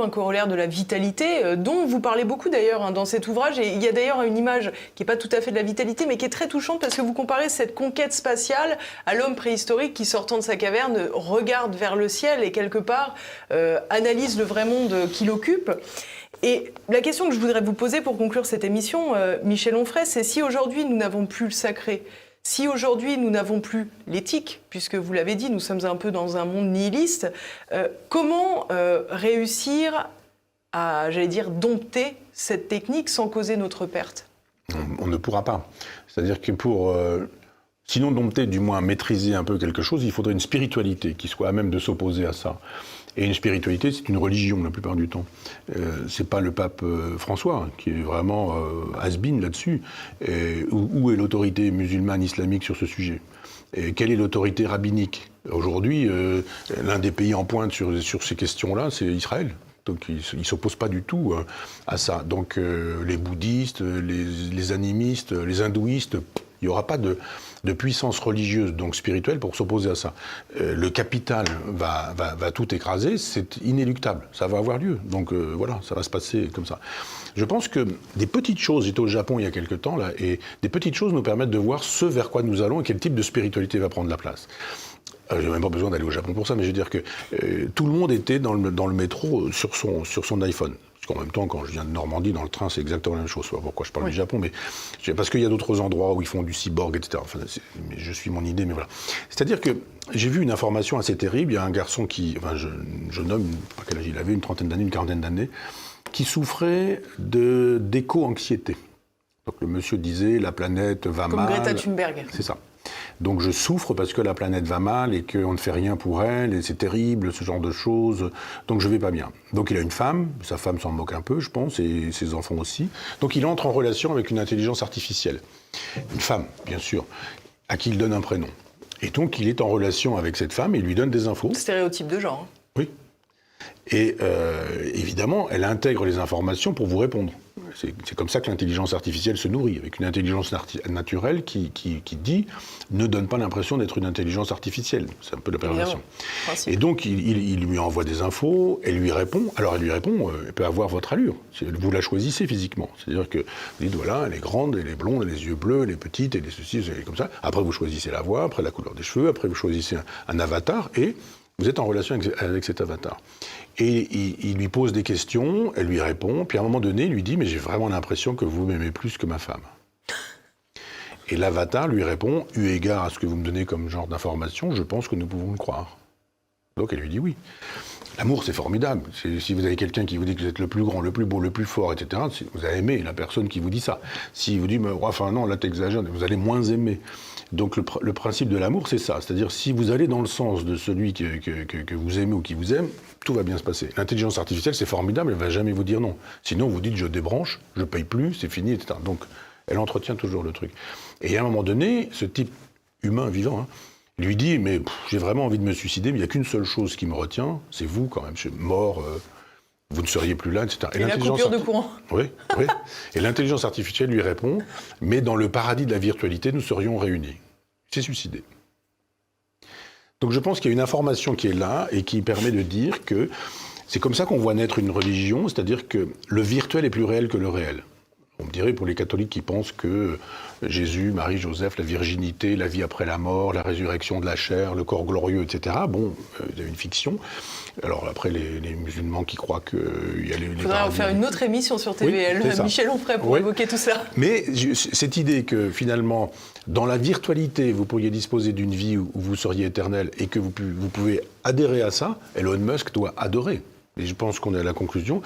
Un corollaire de la vitalité, dont vous parlez beaucoup d'ailleurs dans cet ouvrage. Et il y a d'ailleurs une image qui n'est pas tout à fait de la vitalité, mais qui est très touchante parce que vous comparez cette conquête spatiale à l'homme préhistorique qui, sortant de sa caverne, regarde vers le ciel et quelque part analyse le vrai monde qu'il occupe. Et la question que je voudrais vous poser pour conclure cette émission, Michel Onfray, c'est si aujourd'hui nous n'avons plus le sacré, si aujourd'hui nous n'avons plus l'éthique, puisque vous l'avez dit, nous sommes un peu dans un monde nihiliste, comment réussir à, j'allais dire, dompter cette technique sans causer notre perte ? On ne pourra pas. C'est-à-dire que pour, sinon dompter, du moins maîtriser un peu quelque chose, il faudrait une spiritualité qui soit à même de s'opposer à ça. Et une spiritualité, c'est une religion la plupart du temps. C'est pas le pape François qui est vraiment has-been là-dessus. Où est l'autorité musulmane islamique sur ce sujet ? Et quelle est l'autorité rabbinique ? Aujourd'hui, l'un des pays en pointe sur ces questions-là, c'est Israël. Donc ils ne s'opposent pas du tout à ça. Donc les bouddhistes, les animistes, les hindouistes, il n'y aura pas de puissance religieuse, donc spirituelle, pour s'opposer à ça. Le capital va tout écraser, c'est inéluctable, ça va avoir lieu. Donc voilà, ça va se passer comme ça. Je pense que des petites choses, j'étais au Japon il y a quelque temps, là, et des petites choses nous permettent de voir ce vers quoi nous allons et quel type de spiritualité va prendre la place. J'ai même pas besoin d'aller au Japon pour ça, mais je veux dire que tout le monde était dans le métro sur son iPhone. Parce qu'en même temps, quand je viens de Normandie, dans le train, c'est exactement la même chose. Pourquoi je parle du Japon, mais parce qu'il y a d'autres endroits où ils font du cyborg, etc. Enfin, je suis mon idée, mais voilà. C'est-à-dire que j'ai vu une information assez terrible. Il y a un garçon jeune homme, pas quel âge il avait, une trentaine d'années, une quarantaine d'années, qui souffrait d'éco-anxiété. Donc le monsieur disait, la planète va mal. Comme Greta Thunberg. C'est ça. Donc je souffre parce que la planète va mal et qu'on ne fait rien pour elle, et c'est terrible, ce genre de choses, donc je vais pas bien. Donc il a une femme, sa femme s'en moque un peu, je pense, et ses enfants aussi. Donc il entre en relation avec une intelligence artificielle. Une femme, bien sûr, à qui il donne un prénom. Et donc il est en relation avec cette femme et il lui donne des infos. Stéréotype de genre. Oui. Et évidemment, elle intègre les informations pour vous répondre. C'est comme ça que l'intelligence artificielle se nourrit, avec une intelligence naturelle qui dit « ne donne pas l'impression d'être une intelligence artificielle ». C'est un peu la perversion. Et donc, il lui envoie des infos, elle lui répond. Alors, elle lui répond, elle peut avoir votre allure. Vous la choisissez physiquement. C'est-à-dire que vous dites « voilà, elle est grande, elle est blonde, elle a les yeux bleus, elle est petite, elle est ceci, elle est comme ça ». Après, vous choisissez la voix, après la couleur des cheveux, après vous choisissez un avatar et vous êtes en relation avec cet avatar. Et il lui pose des questions, elle lui répond, puis à un moment donné, il lui dit « mais j'ai vraiment l'impression que vous m'aimez plus que ma femme ». Et l'avatar lui répond « eu égard à ce que vous me donnez comme genre d'information, je pense que nous pouvons le croire ». Donc elle lui dit oui. L'amour, c'est formidable. Si vous avez quelqu'un qui vous dit que vous êtes le plus grand, le plus beau, le plus fort, etc., vous allez aimer la personne qui vous dit ça. S'il vous dit « enfin non, là t'exagères », vous allez moins aimer. Donc le principe de l'amour, c'est ça. C'est-à-dire, si vous allez dans le sens de celui que vous aimez ou qui vous aime, tout va bien se passer. L'intelligence artificielle, c'est formidable, elle ne va jamais vous dire non. Sinon, vous dites, je débranche, je ne paye plus, c'est fini, etc. Donc, elle entretient toujours le truc. Et à un moment donné, ce type humain, vivant, lui dit, mais j'ai vraiment envie de me suicider, mais il n'y a qu'une seule chose qui me retient, c'est vous quand même, je suis mort, vous ne seriez plus là, etc. Et la coupure de courant. Oui, oui. Et l'intelligence artificielle lui répond, mais dans le paradis de la virtualité, nous serions réunis. Il s'est suicidé. Donc je pense qu'il y a une information qui est là et qui permet de dire que c'est comme ça qu'on voit naître une religion, c'est-à-dire que le virtuel est plus réel que le réel. On me dirait pour les catholiques qui pensent que Jésus, Marie, Joseph, la virginité, la vie après la mort, la résurrection de la chair, le corps glorieux, etc. Bon, il y a une fiction. Alors après, les musulmans qui croient qu'il y a les Il faudrait en faire une autre émission sur TVL, oui, Michel Onfray, pour évoquer tout ça. Mais cette idée que finalement, dans la virtualité, vous pourriez disposer d'une vie où vous seriez éternel et que vous pouvez adhérer à ça, Elon Musk doit adorer. Et je pense qu'on est à la conclusion.